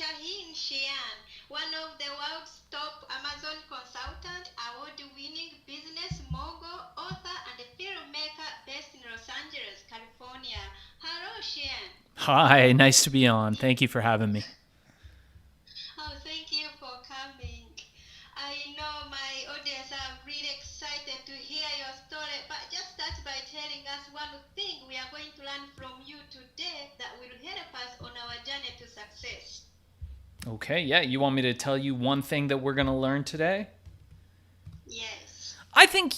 Shaahin Cheyene, one of the world's top Amazon consultant, award-winning business mogul, author, and filmmaker based in Los Angeles, California. Hello, Cheyenne. Hi, nice to be on. Thank you for having me. Oh, thank you for coming. I know my audience are really excited to hear your story, but just start by telling us one thing we are going to learn from you today that will help us on our journey to success. Okay, yeah, you want me to tell you one thing that we're going to learn today? Yes. I think,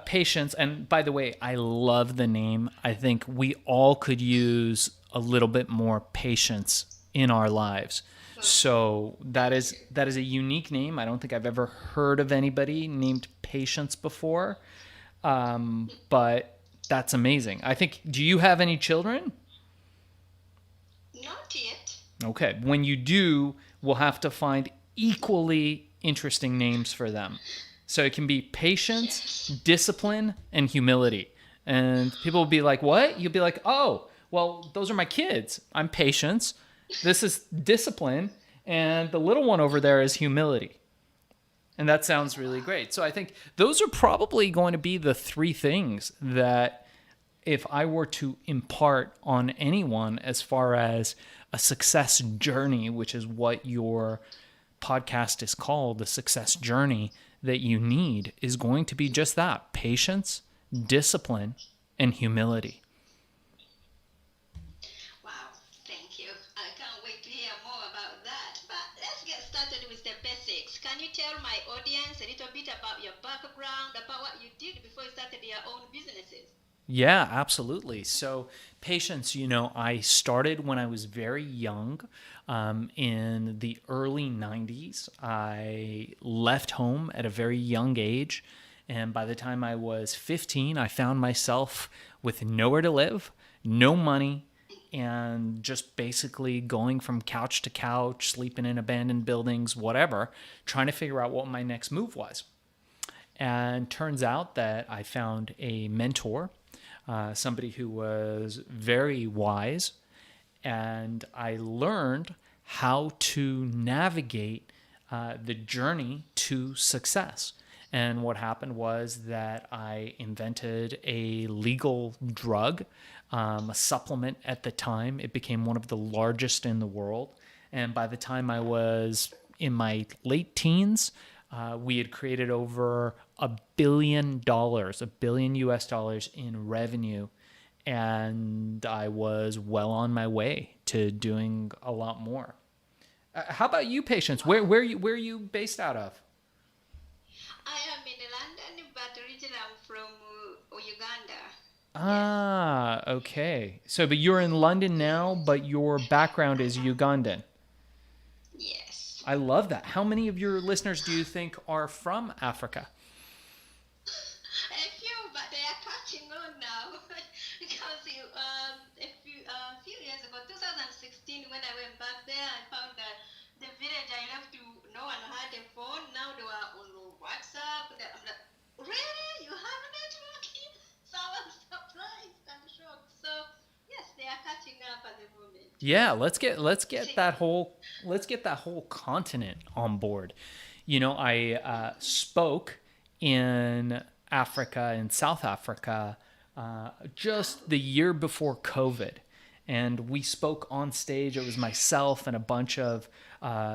patience, and by the way, I love the name. I think we all could use a little bit more patience in our lives. So Thank you. that is a unique name. I don't think I've ever heard of anybody named Patience before, but that's amazing. I think, do you have any children? Not yet. Okay. When you do, we'll have to find equally interesting names for them. So it can be patience, Yes. discipline, and humility. And people will be like, what? You'll be like, oh, well, those are my kids. I'm patience. This is discipline. And the little one over there is humility. And that sounds really Wow. great. So I think those are probably going to be the three things that if I were to impart on anyone as far as a success journey, which is what your podcast is called, the success journey that you need is going to be just that: patience, discipline, and humility. Wow. Thank you. I can't wait to hear more about that. But let's get started with the basics. Can you tell my audience a little bit about your background, about what you did before you started your own businesses? Yeah, absolutely. So, patience, I started when I was very young. In the early 90s, I left home at a very young age. And by the time I was 15, I found myself with nowhere to live, no money, and just basically going from couch to couch, sleeping in abandoned buildings, whatever, trying to figure out what my next move was. And turns out that I found a mentor, somebody who was very wise, and I learned how to navigate the journey to success. And what happened was that I invented a legal drug, a supplement at the time. It became one of the largest in the world. And by the time I was in my late teens, we had created over $1 billion US dollars in revenue. And I was well on my way to doing a lot more. How about you, Patience? Wow. Where are you based out of? I am in London, but originally I'm from Uganda. Yes. Ah, okay. So, but you're in London now, but your background is Ugandan. Yes. I love that. How many of your listeners do you think are from Africa? A few, but they are catching on now because a few years ago, 2016, when I went back there, I found that the village I left to, no one had a phone. Now they were on WhatsApp. I'm like, really? You have a network here? So I was surprised and shocked. So yes, they are catching up at the moment. Yeah, let's get See, that whole continent on board. I spoke in Africa, in South Africa, just the year before COVID, and we spoke on stage. It was myself and a bunch of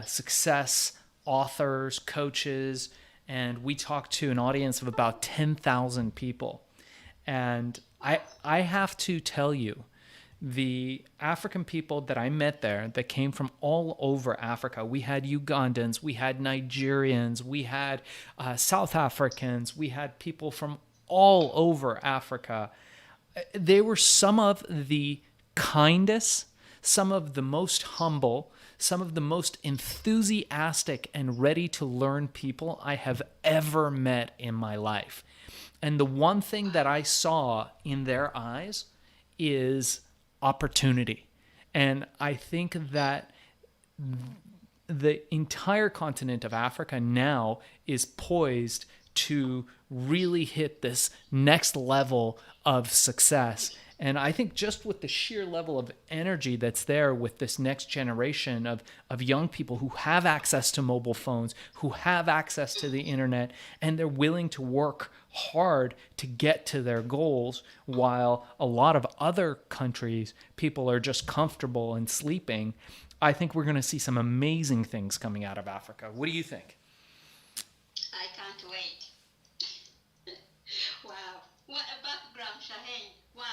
success authors, coaches, and we talked to an audience of about 10,000 people. And I have to tell you, the African people that I met there that came from all over Africa. We had Ugandans, we had Nigerians, we had South Africans, we had people from all over Africa. They were some of the kindest, some of the most humble, some of the most enthusiastic and ready to learn people I have ever met in my life. And the one thing that I saw in their eyes is opportunity. And I think that the entire continent of Africa now is poised to really hit this next level of success. And I think just with the sheer level of energy that's there with this next generation of young people who have access to mobile phones, who have access to the internet, and they're willing to work hard to get to their goals, while a lot of other countries, people are just comfortable and sleeping, I think we're going to see some amazing things coming out of Africa. What do you think? I can't wait. Wow. What a background, Shaahin. Wow.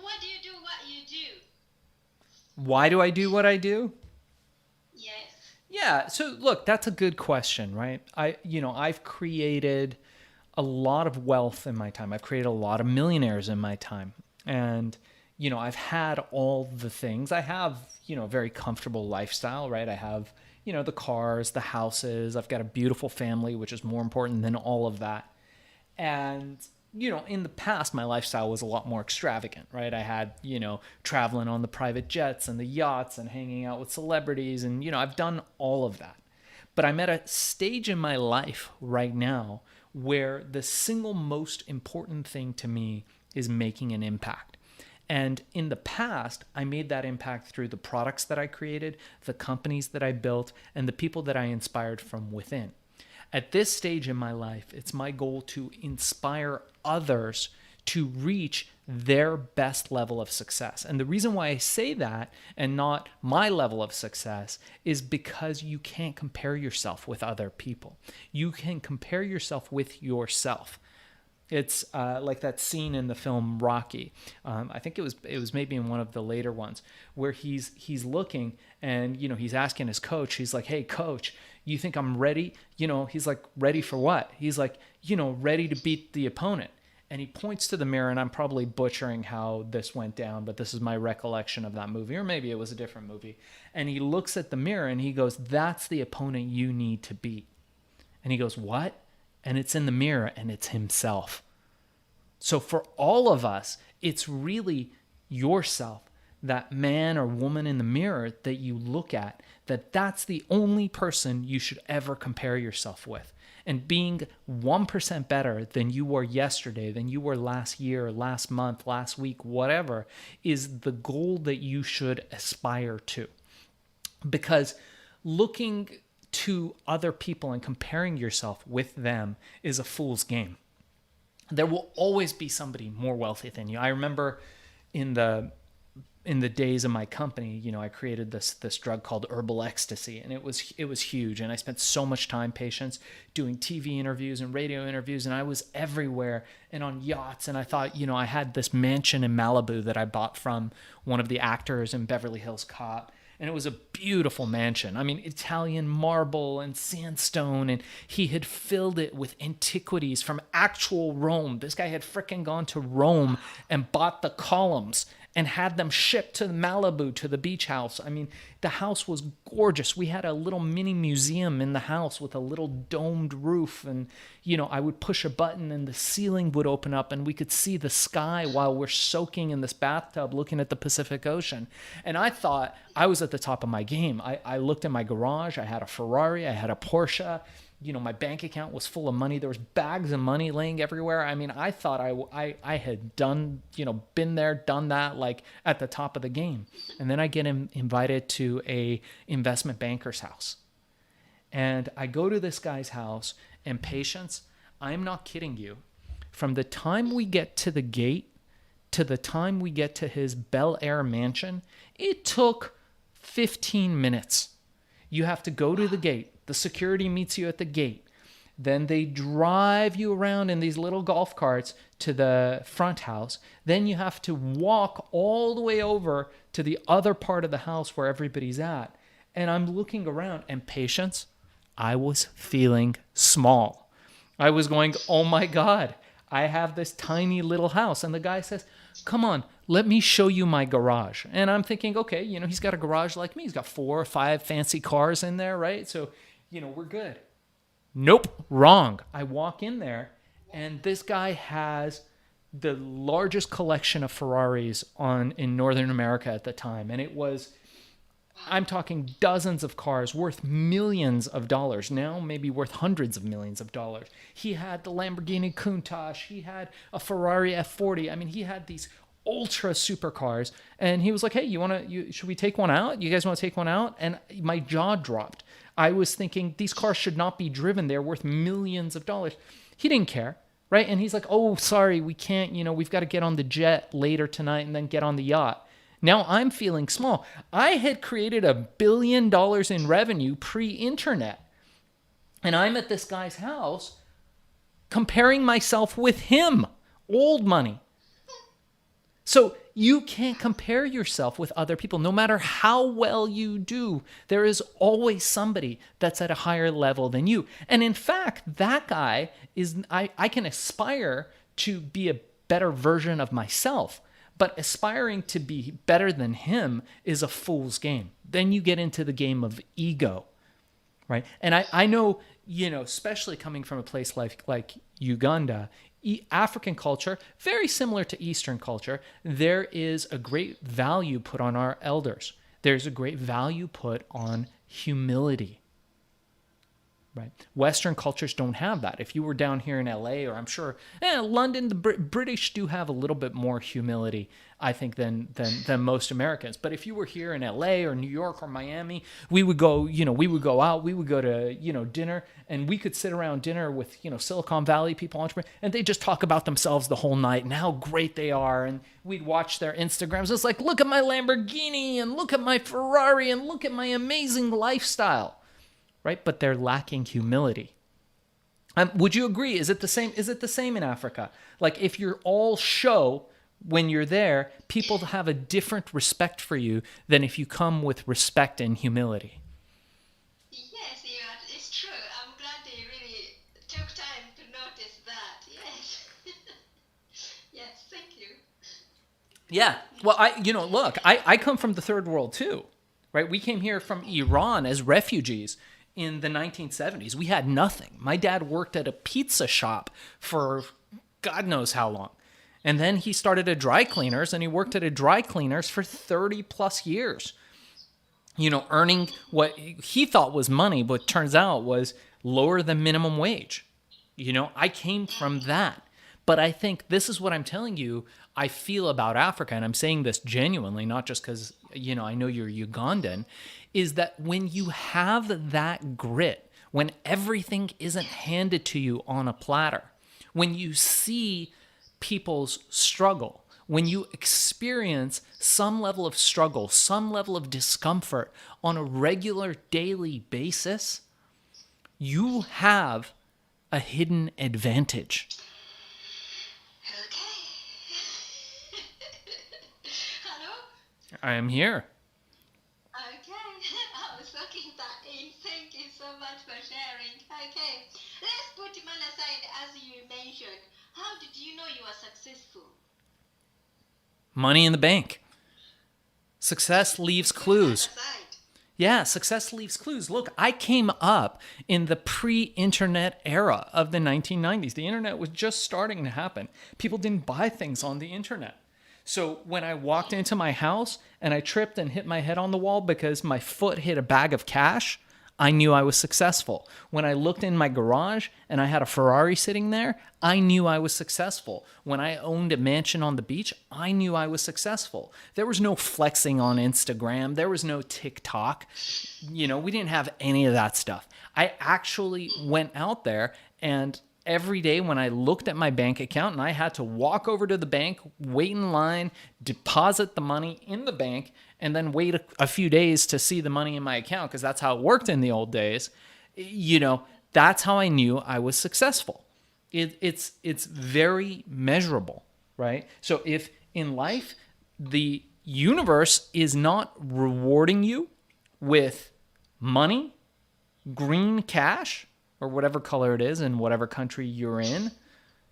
What do you do? What you do? Why do I do what I do? Yes. Yeah, so look, that's a good question, right? I've created a lot of wealth in my time. I've created a lot of millionaires in my time. And I've had all the things. I have, a very comfortable lifestyle, right? I have, the cars, the houses. I've got a beautiful family, which is more important than all of that. And, in the past, my lifestyle was a lot more extravagant, right? I had, traveling on the private jets and the yachts and hanging out with celebrities. And, I've done all of that. But I'm at a stage in my life right now where the single most important thing to me is making an impact. And in the past, I made that impact through the products that I created, the companies that I built, and the people that I inspired from within. At this stage in my life, it's my goal to inspire others to reach their best level of success. And the reason why I say that and not my level of success is because you can't compare yourself with other people. You can compare yourself with yourself. It's like that scene in the film Rocky. I think it was maybe in one of the later ones where he's looking and he's asking his coach. He's like, "Hey, coach, you think I'm ready?" He's like, "Ready for what?" He's like, "Ready to beat the opponent." And he points to the mirror, and I'm probably butchering how this went down, but this is my recollection of that movie, or maybe it was a different movie. And he looks at the mirror and he goes, "That's the opponent you need to beat." And he goes, "What?" And it's in the mirror, and it's himself. So for all of us, it's really yourself, that man or woman in the mirror that you look at, that's the only person you should ever compare yourself with. And being 1% better than you were yesterday, than you were last year, last month, last week, whatever, is the goal that you should aspire to. Because looking to other people and comparing yourself with them is a fool's game. There will always be somebody more wealthy than you. I remember in the days of my company, I created this drug called herbal ecstasy, and it was huge. And I spent so much time, Patience, doing TV interviews and radio interviews, and I was everywhere and on yachts. And I thought, I had this mansion in Malibu that I bought from one of the actors in Beverly Hills Cop. And it was a beautiful mansion. I mean, Italian marble and sandstone, and he had filled it with antiquities from actual Rome. This guy had frickin' gone to Rome and bought the columns and had them shipped to Malibu, to the beach house. I mean, the house was gorgeous. We had a little mini museum in the house with a little domed roof. And, I would push a button and the ceiling would open up and we could see the sky while we're soaking in this bathtub looking at the Pacific Ocean. And I thought I was at the top of my game. I looked in my garage. I had a Ferrari. I had a Porsche. My bank account was full of money. There was bags of money laying everywhere. I mean, I thought I had done, been there, done that, like at the top of the game. And then I get invited to a investment banker's house. And I go to this guy's house, and Patience, I'm not kidding you. From the time we get to the gate to the time we get to his Bel Air mansion, it took 15 minutes. You have to go to the gate. The security meets you at the gate. Then they drive you around in these little golf carts to the front house. Then you have to walk all the way over to the other part of the house where everybody's at. And I'm looking around, and Patience, I was feeling small. I was going, oh my God, I have this tiny little house. And the guy says, "Come on, let me show you my garage." And I'm thinking, okay, he's got a garage like me. He's got 4 or 5 fancy cars in there, right? So, we're good. Nope, wrong. I walk in there, and this guy has the largest collection of Ferraris in Northern America at the time. And it was, I'm talking dozens of cars worth millions of dollars, now maybe worth hundreds of millions of dollars. He had the Lamborghini Countach. He had a Ferrari F40. I mean, he had these ultra supercars. And he was like, hey, should we take one out? You guys want to take one out? And my jaw dropped. I was thinking these cars should not be driven. They're worth millions of dollars. He didn't care. Right. And he's like, oh, sorry, we can't, we've got to get on the jet later tonight and then get on the yacht. Now I'm feeling small. I had created $1 billion in revenue pre-internet. And I'm at this guy's house comparing myself with him, old money. So you can't compare yourself with other people. No matter how well you do, there is always somebody that's at a higher level than you. And in fact, that guy I can aspire to be a better version of myself, but aspiring to be better than him is a fool's game. Then you get into the game of ego, right? And I know, especially coming from a place like Uganda, African culture, very similar to Eastern culture, there is a great value put on our elders. There's a great value put on humility, right? Western cultures don't have that. If you were down here in LA, or I'm sure London, the British do have a little bit more humility, I think, than most Americans. But if you were here in LA or New York or Miami, we would go out, we would go to, dinner, and we could sit around dinner with, Silicon Valley people, entrepreneurs, and they just talk about themselves the whole night and how great they are. And we'd watch their Instagrams. It's like, look at my Lamborghini and look at my Ferrari and look at my amazing lifestyle, right? But they're lacking humility. Would you agree? Is it the same? Is it the same in Africa? Like, if you're all show when you're there, people have a different respect for you than if you come with respect and humility. Yes, it's true. I'm glad they really took time to notice that. Yes. Yes, thank you. Yeah. Well, I come from the third world too, right? We came here from Iran as refugees in the 1970s. We had nothing. My dad worked at a pizza shop for God knows how long. And then he started a dry cleaners, and he worked at a dry cleaners for 30 plus years, earning what he thought was money, but turns out was lower than minimum wage. I came from that. But I think this is what I'm telling you I feel about Africa, and I'm saying this genuinely, not just because, I know you're Ugandan, is that when you have that grit, when everything isn't handed to you on a platter, when you see people's struggle, when you experience some level of struggle, some level of discomfort on a regular daily basis, you have a hidden advantage. Okay. Hello? I am here. Okay. I was looking that in. Thank you so much for sharing. Okay. Let's put man aside, as you mentioned. How did you know you were successful? Money in the bank. Success leaves clues. Yeah, success leaves clues. Look, I came up in the pre-internet era of the 1990s. The internet was just starting to happen. People didn't buy things on the internet. So when I walked into my house and I tripped and hit my head on the wall because my foot hit a bag of cash, I knew I was successful. When I looked in my garage and I had a Ferrari sitting there, I knew I was successful. When I owned a mansion on the beach, I knew I was successful. There was no flexing on Instagram. There was no TikTok. We didn't have any of that stuff. I actually went out there, and every day when I looked at my bank account and I had to walk over to the bank, wait in line, deposit the money in the bank, and then wait a few days to see the money in my account, because that's how it worked in the old days, that's how I knew I was successful. It's very measurable, right? So if in life, the universe is not rewarding you with money, green cash, or whatever color it is in whatever country you're in,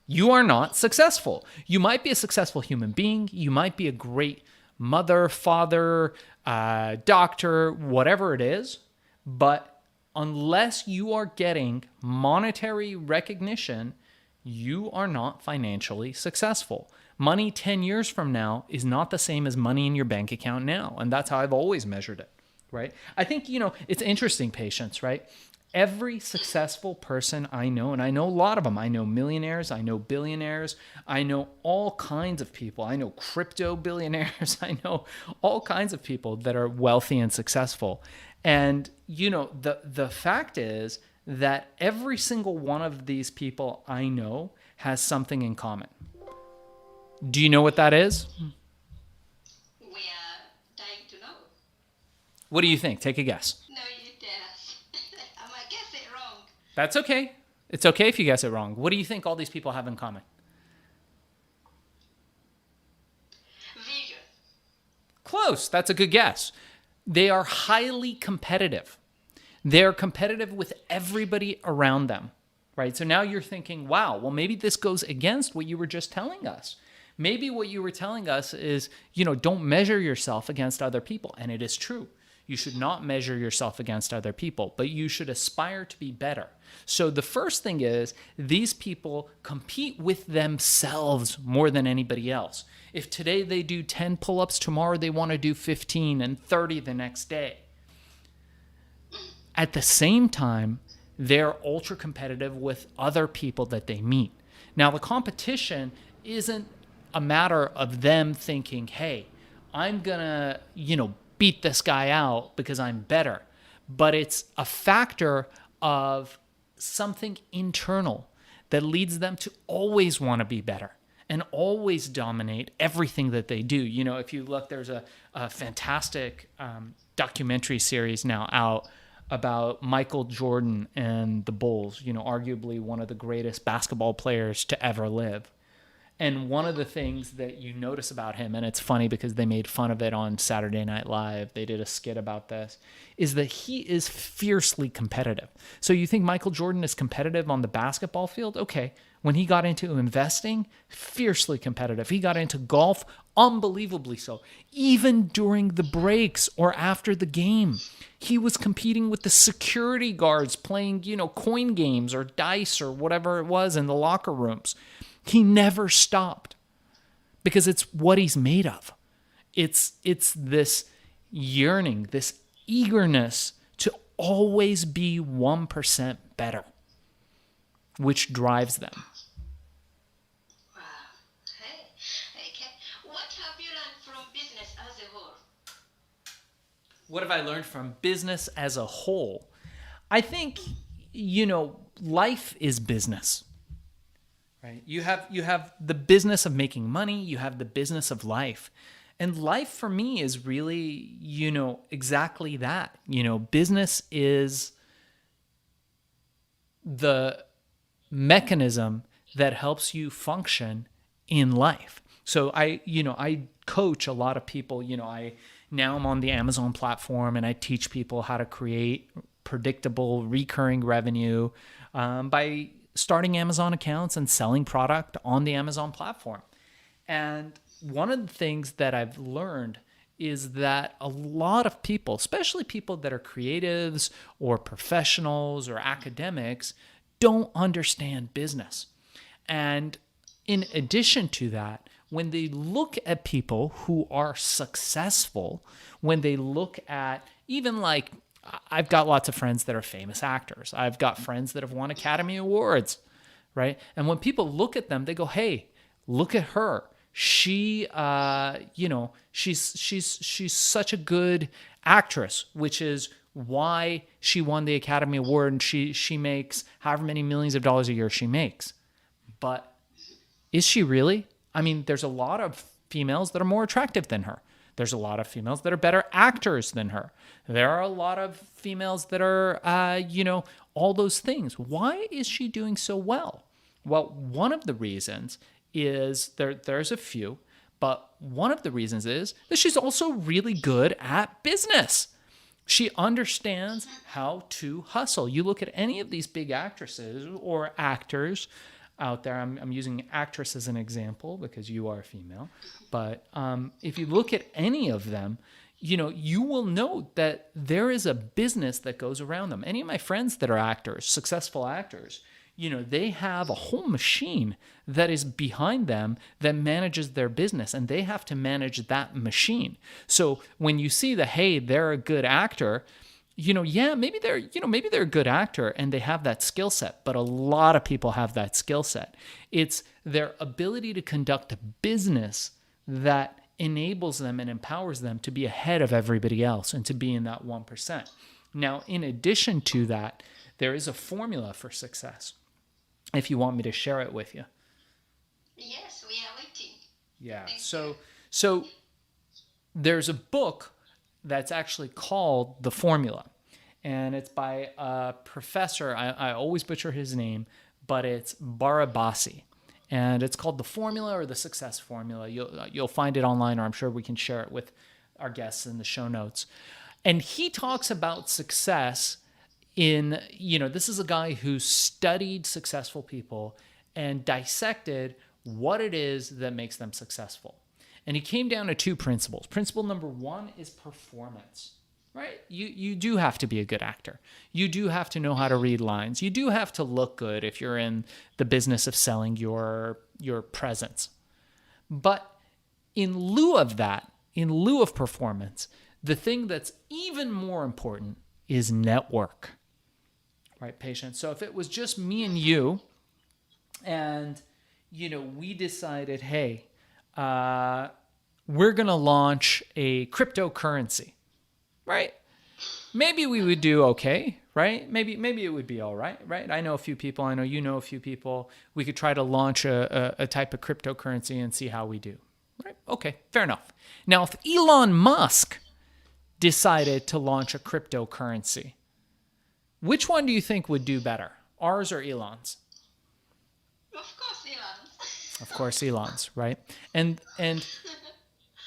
you are not successful. You might be a successful human being. You might be a great mother, father, doctor, whatever it is. But unless you are getting monetary recognition, you are not financially successful. Money 10 years from now is not the same as money in your bank account now. And that's how I've always measured it, right? I think, it's interesting, Patience, right? Every successful person I know, and I know a lot of them, I know millionaires, I know billionaires, I know all kinds of people. I know crypto billionaires, I know all kinds of people that are wealthy and successful. And, the fact is that every single one of these people I know has something in common. Do you know what that is? We are dying to know. What do you think? Take a guess. No, you tell us. I might guess it wrong. That's okay. It's okay if you guess it wrong. What do you think all these people have in common? Vision. Close. That's a good guess. They are highly competitive. They're competitive with everybody around them, right? So now you're thinking, wow, well, maybe this goes against what you were just telling us. Maybe what you were telling us is, don't measure yourself against other people. And it is true. You should not measure yourself against other people, but you should aspire to be better. So the first thing is these people compete with themselves more than anybody else. If today they do 10 pull-ups, tomorrow they want to do 15 and 30 the next day. At the same time, they're ultra competitive with other people that they meet. Now, the competition isn't a matter of them thinking, hey, I'm going to, beat this guy out because I'm better. But it's a factor of something internal that leads them to always want to be better and always dominate everything that they do. If you look, there's a fantastic documentary series now out about Michael Jordan and the Bulls, arguably one of the greatest basketball players to ever live. And one of the things that you notice about him, and it's funny because they made fun of it on Saturday Night Live, they did a skit about this, is that he is fiercely competitive. So you think Michael Jordan is competitive on the basketball field? Okay. When he got into investing, fiercely competitive. He got into golf, unbelievably so. Even during the breaks or after the game, he was competing with the security guards playing, coin games or dice or whatever it was in the locker rooms. He never stopped because it's what he's made of. It's this yearning, this eagerness to always be 1% better, which drives them. Wow. Hey. Okay. What have you learned from business as a whole? What have I learned from business as a whole? I think, life is business. Right? You have the business of making money, you have the business of life. And life for me is really, exactly that. Business is the mechanism that helps you function in life. So I coach a lot of people. Now I'm on the Amazon platform and I teach people how to create predictable recurring revenue by starting Amazon accounts and selling product on the Amazon platform. And one of the things that I've learned is that a lot of people, especially people that are creatives or professionals or academics, don't understand business. And in addition to that, when they look at people who are successful, when they look at even I've got lots of friends that are famous actors. I've got friends that have won Academy Awards, right? And when people look at them, they go, hey, look at her. She, she's such a good actress, which is why she won the Academy Award and she makes however many millions of dollars a year she makes. But is she really? I mean, there's a lot of females that are more attractive than her. There's a lot of females that are better actors than her. There are a lot of females that are, all those things. Why is she doing so well? Well, one of the reasons is there's a few, but one of the reasons is that she's also really good at business. She understands how to hustle. You look at any of these big actresses or actors out there. I'm using actress as an example because you are a female. But if you look at any of them, you will note that there is a business that goes around them. Any of my friends that are actors, successful actors, They have a whole machine that is behind them that manages their business, and they have to manage that machine. So when you see that, hey, they're a good actor, maybe they're a good actor and they have that skill set, but a lot of people have that skill set. It's their ability to conduct a business that enables them and empowers them to be ahead of everybody else and to be in that 1%. Now, in addition to that, there is a formula for success. If you want me to share it with you. Yes, we are waiting. Yeah. So there's a book that's actually called The Formula, and it's by a professor. I always butcher his name, but it's Barabasi, and it's called The Formula or The Success Formula. You'll find it online, or I'm sure we can share it with our guests in the show notes. And he talks about success this is a guy who studied successful people and dissected what it is that makes them successful. And he came down to two principles. Principle number one is performance, right? You do have to be a good actor. You do have to know how to read lines. You do have to look good if you're in the business of selling your presence. But in lieu of that, in lieu of performance, the thing that's even more important is network. Right, Patience? So if it was just me and you, and, we decided, hey, we're going to launch a cryptocurrency, right? Maybe we would do okay, right? Maybe it would be all right, right? I know a few people. I know you know a few people. We could try to launch a type of cryptocurrency and see how we do, right? Okay, fair enough. Now, if Elon Musk decided to launch a cryptocurrency, which one do you think would do better, ours or Elon's? Of course, Elon's. Of course, Elon's, right? And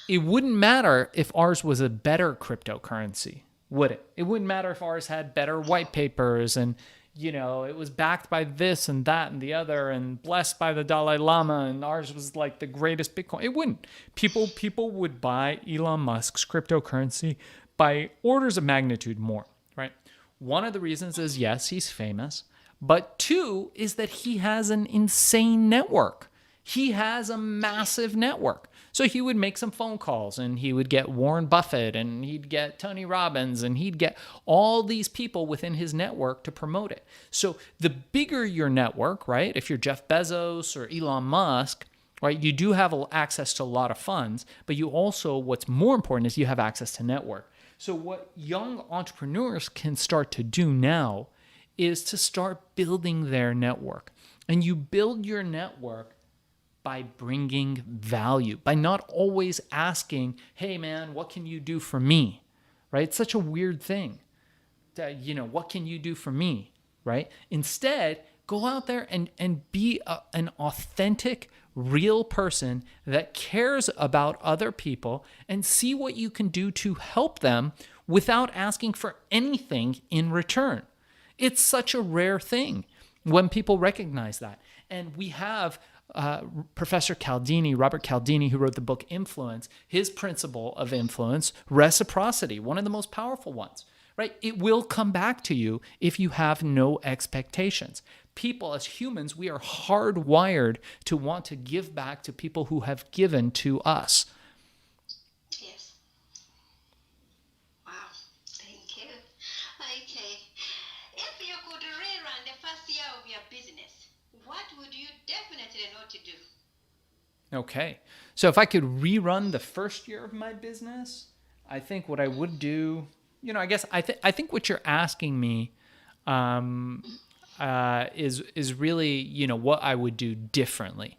it wouldn't matter if ours was a better cryptocurrency, would it? It wouldn't matter if ours had better white papers and, it was backed by this and that and the other and blessed by the Dalai Lama and ours was like the greatest Bitcoin. It wouldn't. People would buy Elon Musk's cryptocurrency by orders of magnitude more, right? One of the reasons is, yes, he's famous, but two is that he has an insane network. He has a massive network. So he would make some phone calls and he would get Warren Buffett and he'd get Tony Robbins and he'd get all these people within his network to promote it. So the bigger your network, right? If you're Jeff Bezos or Elon Musk, right, you do have access to a lot of funds, but you also, what's more important is you have access to network. So what young entrepreneurs can start to do now is to start building their network. And you build your network by bringing value, by not always asking, hey man, what can you do for me? Right? It's such a weird thing. What can you do for me? Right? Instead, go out there and be an authentic, real person that cares about other people and see what you can do to help them without asking for anything in return. It's such a rare thing when people recognize that. And we have Professor Cialdini, Robert Cialdini, who wrote the book Influence, his principle of influence, reciprocity, one of the most powerful ones, right? It will come back to you if you have no expectations. People, as humans, we are hardwired to want to give back to people who have given to us. Yes. Wow. Thank you. Okay. If you could rerun the first year of your business, what would you definitely know to do? Okay. So if I could rerun the first year of my business, I think what I would do, I guess I think what you're asking me is really, what I would do differently.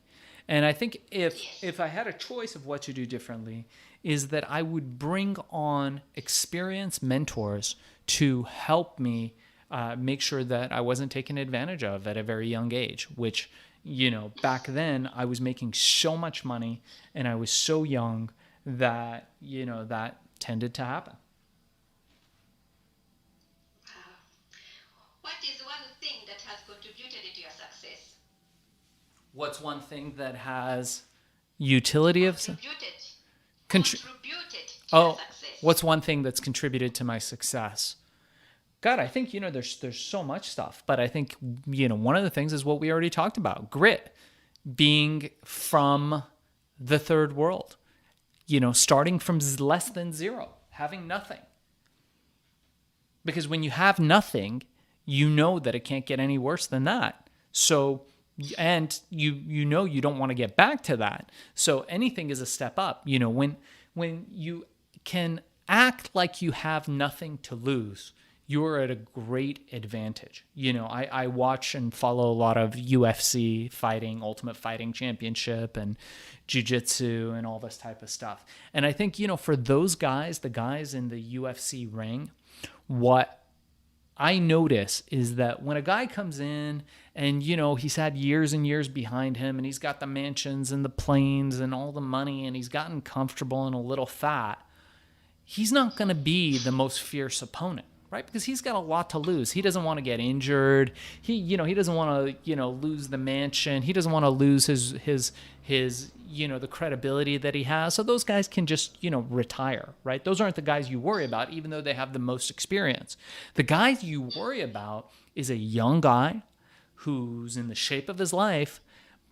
And I think if I had a choice of what to do differently, is that I would bring on experienced mentors to help me make sure that I wasn't taken advantage of at a very young age, which, back then I was making so much money and I was so young that, that tended to happen. What is one thing that has contributed to your success? What's one thing that has utility of contributed to oh, your success? What's one thing that's contributed to my success? God, I think, there's so much stuff, but I think, one of the things is what we already talked about, grit, being from the third world, starting from less than zero, having nothing. Because when you have nothing, you know that it can't get any worse than that. So, and you don't want to get back to that. So anything is a step up. When you can act like you have nothing to lose, you're at a great advantage. I watch and follow a lot of UFC fighting, Ultimate Fighting Championship, and jiu-jitsu and all this type of stuff. And I think, for those guys, the guys in the UFC ring, what I notice is that when a guy comes in and, he's had years and years behind him and he's got the mansions and the planes and all the money and he's gotten comfortable and a little fat, he's not going to be the most fierce opponent, right? Because he's got a lot to lose. He doesn't want to get injured. He doesn't want to, lose the mansion. He doesn't want to lose his the credibility that he has. So those guys can just, retire, right? Those aren't the guys you worry about, even though they have the most experience. The guys you worry about is a young guy who's in the shape of his life,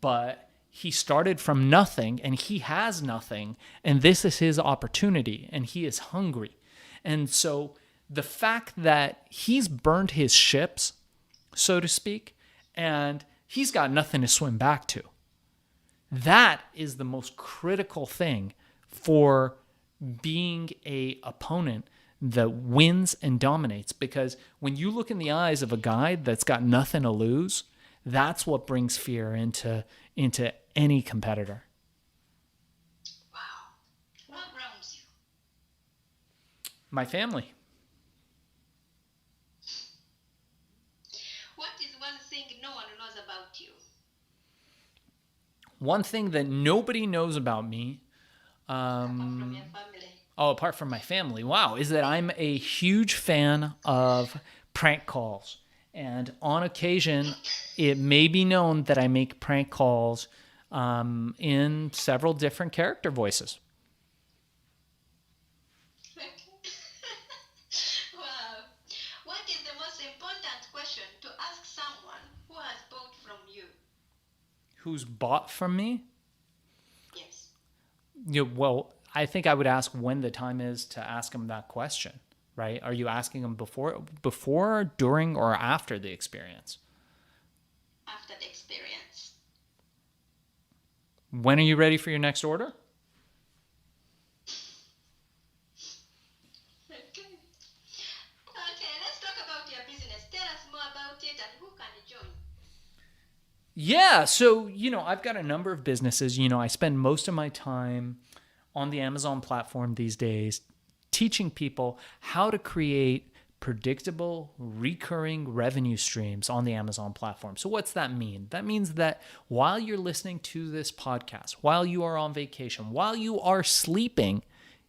but he started from nothing and he has nothing. And this is his opportunity and he is hungry. And so the fact that he's burned his ships, so to speak, and he's got nothing to swim back to, that is the most critical thing for being a opponent that wins and dominates. Because when you look in the eyes of a guy that's got nothing to lose, that's what brings fear into any competitor. Wow. What grounds you? My family. What is one thing no one knows about you? One thing that nobody knows about me, Apart from your family. apart from my family, wow, is that I'm a huge fan of prank calls. And on occasion, it may be known that I make prank calls in several different character voices. Wow. What is the most important question to ask someone who has bought from you? Who's bought from me? Yes. Well, I think I would ask when the time is to ask them that question, right? Are you asking them before, during, or after the experience? After the experience. When are you ready for your next order? Okay. Okay, let's talk about your business. Tell us more about it and who can join. Yeah, so, I've got a number of businesses. I spend most of my time on the Amazon platform these days teaching people how to create predictable, recurring revenue streams on the Amazon platform. So what's that mean? That means that while you're listening to this podcast, while you are on vacation, while you are sleeping,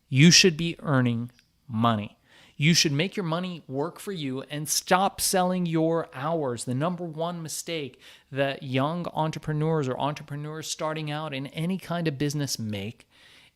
you should be earning money. You should make your money work for you and stop selling your hours. The number one mistake that young entrepreneurs or entrepreneurs starting out in any kind of business make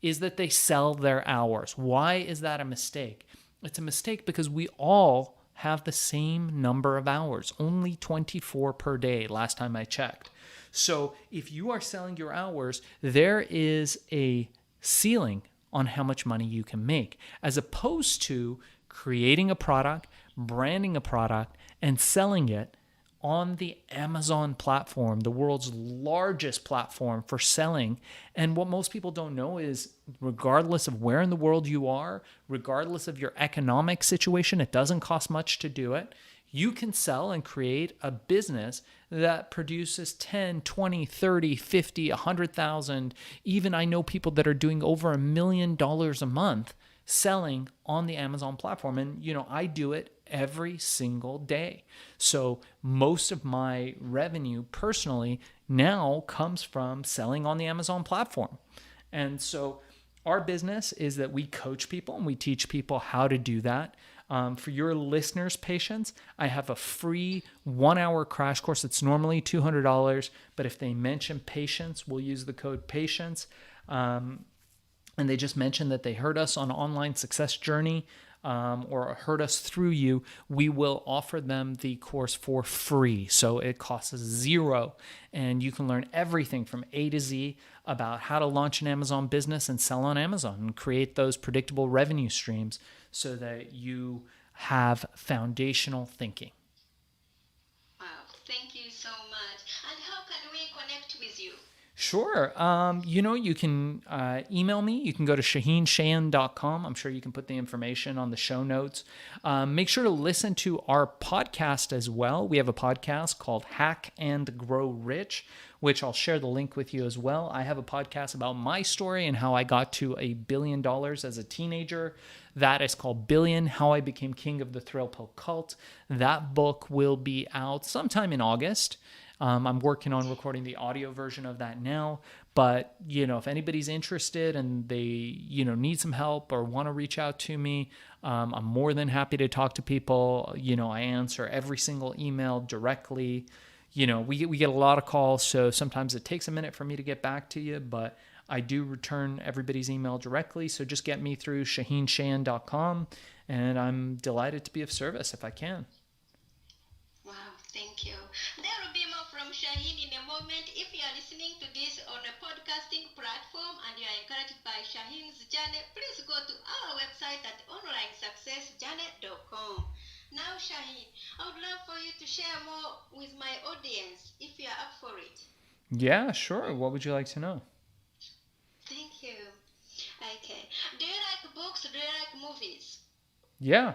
is that they sell their hours. Why is that a mistake? It's a mistake because we all have the same number of hours, only 24 per day, last time I checked. So if you are selling your hours, there is a ceiling on how much money you can make, as opposed to creating a product, branding a product, and selling it on the Amazon platform, the world's largest platform for selling. And what most people don't know is, regardless of where in the world you are, regardless of your economic situation, it doesn't cost much to do it. You can sell and create a business that produces 10, 20, 30, 50, 100,000. Even I know people that are doing over $1 million a month selling on the Amazon platform. And, I do it every single day. So most of my revenue personally now comes from selling on the Amazon platform. And so our business is that we coach people and we teach people how to do that. For your listeners, Patience, I have a free 1-hour crash course. It's normally $200, but if they mention Patience, we'll use the code Patience. And they just mentioned that they heard us on Online Success Journey. or heard us through you, we will offer them the course for free. So it costs zero, and you can learn everything from A to Z about how to launch an Amazon business and sell on Amazon and create those predictable revenue streams so that you have foundational thinking. Wow, thank you so much. And how can we connect with you? Sure. You can email me. You can go to ShaahinCheyene.com. I'm sure you can put the information on the show notes. Make sure to listen to our podcast as well. We have a podcast called Hack and Grow Rich, which I'll share the link with you as well. I have a podcast about my story and how I got to $1 billion as a teenager. That is called Billion, How I Became King of the Thrill Pill Cult. That book will be out sometime in August. I'm working on recording the audio version of that now, but if anybody's interested and they need some help or want to reach out to me, I'm more than happy to talk to people. I answer every single email directly. We get a lot of calls, so sometimes it takes a minute for me to get back to you, but I do return everybody's email directly. So just get me through ShaahinCheyene.com, and I'm delighted to be of service if I can. Wow, thank you. There will be more from Shaahin in a moment. If you are listening to this on a podcasting platform and you are encouraged by Shaahin's journey, please go to our website at onlinesuccessjourney.com. Now, Shaahin, I would love for you to share more with my audience if you are up for it. Yeah, sure. What would you like to know? Thank you. Okay. Do you like books? Do you like movies? Yeah.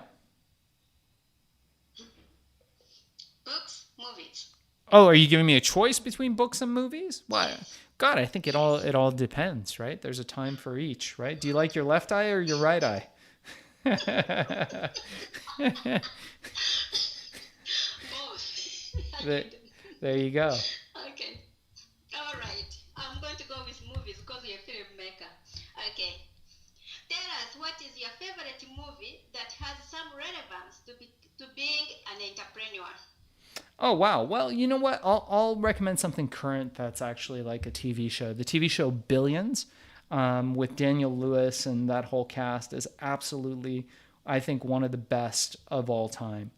Books, movies. Oh, are you giving me a choice between books and movies? Why? God, I think it all depends, right? There's a time for each, right? Do you like your left eye or your right eye? Both. There you go. Okay. All right. I'm going to go with movies because you're a filmmaker. Okay. Tell us, what is your favorite movie that has some relevance to being an entrepreneur? Oh, wow. Well, you know what? I'll recommend something current that's actually like a TV show. The TV show Billions with Daniel Lewis and that whole cast is absolutely, I think, one of the best of all time.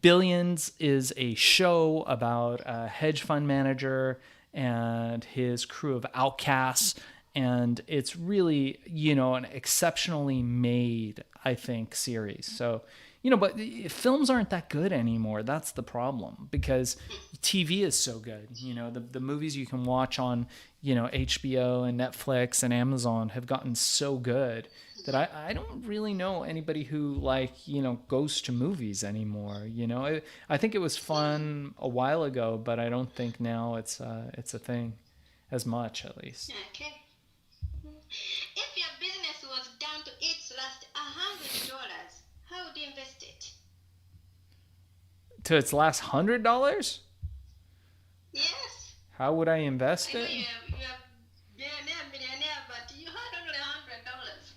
Billions is a show about a hedge fund manager and his crew of outcasts. And it's really, an exceptionally made, I think, series. So, but films aren't that good anymore. That's the problem because TV is so good. The movies you can watch on, HBO and Netflix and Amazon have gotten so good that I don't really know anybody who goes to movies anymore. I think it was fun a while ago, but I don't think now it's a thing as much, at least. Okay. If your business was down to its last $100, how would you invest it? To its last $100? Yes. How would I invest I know it? you're millionaire, but you had only $100.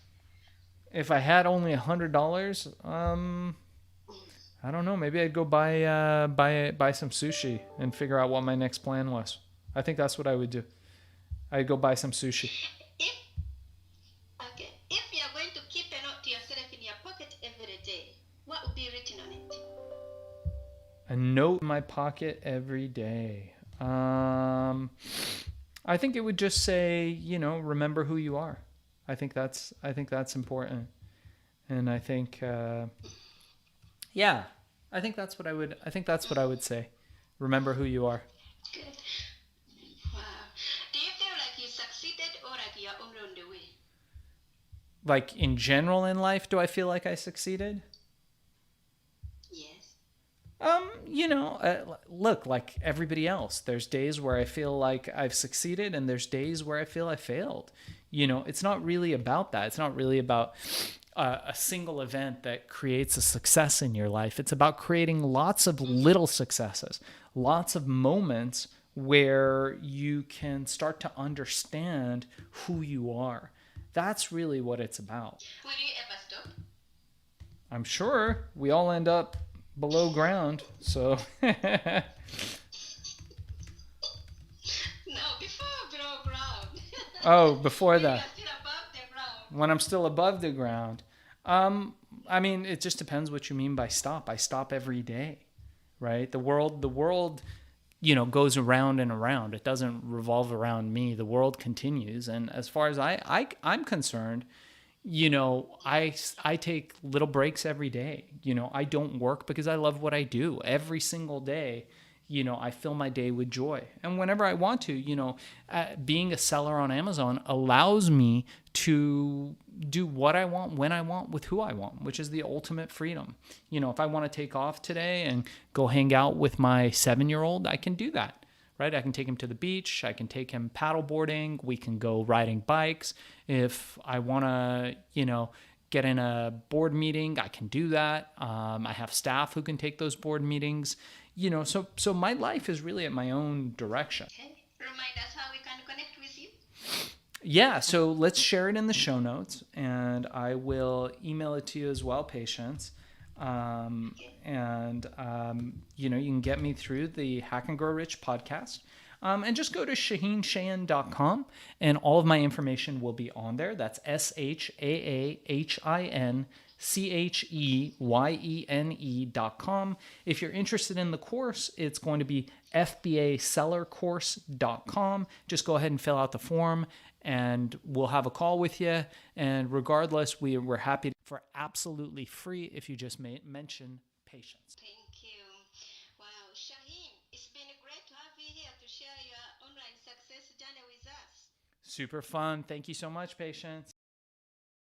If I had only $100, I don't know. Maybe I'd go buy some sushi and figure out what my next plan was. I think that's what I would do. I'd go buy some sushi. If you're going to keep a note to yourself in your pocket every day, what would be written on it? A note in my pocket every day. I think it would just say, remember who you are. I think that's important. And I think I think that's what I would say. Remember who you are. Good. Wow. Do you feel like you succeeded or like you're only on the way? Like in general in life, do I feel like I succeeded? Yes. Look, like everybody else, there's days where I feel like I've succeeded and there's days where I feel I failed. It's not really about that. It's not really about a single event that creates a success in your life. It's about creating lots of little successes, lots of moments where you can start to understand who you are. That's really what it's about. Will you ever stop? I'm sure we all end up below ground, so... No, before below ground. Oh, before that. You're still above the ground. when I'm still above the ground. Um, I mean, it just depends what you mean by stop. I stop every day, right? The world, goes around and around. It doesn't revolve around me. The world continues, and as far as I'm concerned, I take little breaks every day. I don't work because I love what I do. Every single day, I fill my day with joy. And whenever I want to, being a seller on Amazon allows me to do what I want, when I want, with who I want, which is the ultimate freedom. If I want to take off today and go hang out with my 7-year-old, I can do that, right? I can take him to the beach. I can take him paddleboarding. We can go riding bikes. If I want to, get in a board meeting, I can do that. I have staff who can take those board meetings. So my life is really at my own direction. Okay. Remind us how we can connect with you. Yeah, so let's share it in the show notes, and I will email it to you as well, Patience. You can get me through the Hack and Grow Rich podcast. And just go to ShaahinCheyene.com, and all of my information will be on there. That's ShaahinCheyene.com. If you're interested in the course, it's going to be FBAsellercourse.com. Just go ahead and fill out the form, and we'll have a call with you. And regardless, we're happy for absolutely free if you just mention Patience. Thank you. Wow, Shaahin, it's been great to have you here to share your online success journey with us. Super fun. Thank you so much, Patience.